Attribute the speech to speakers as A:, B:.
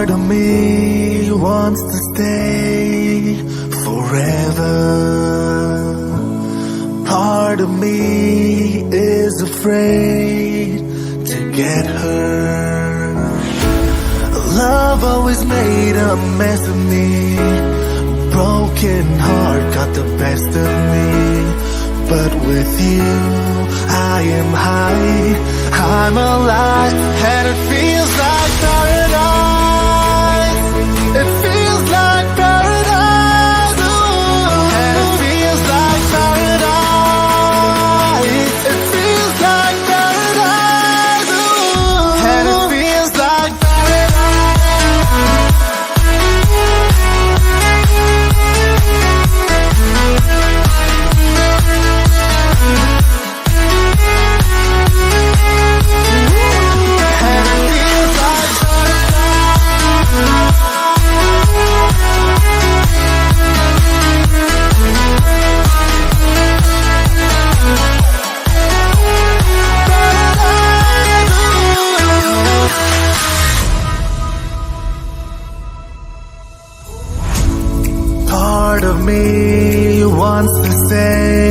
A: Part of me wants to stay forever. Part of me is afraid to get hurt. Love always made a mess of me. Broken heart got the best of me. But with you, I am high, I'm alive, and it feels like paradise. It feels like paradise. Ooh. And it feels like paradise. It feels like paradise. Ooh. And it feels like part of me wants to say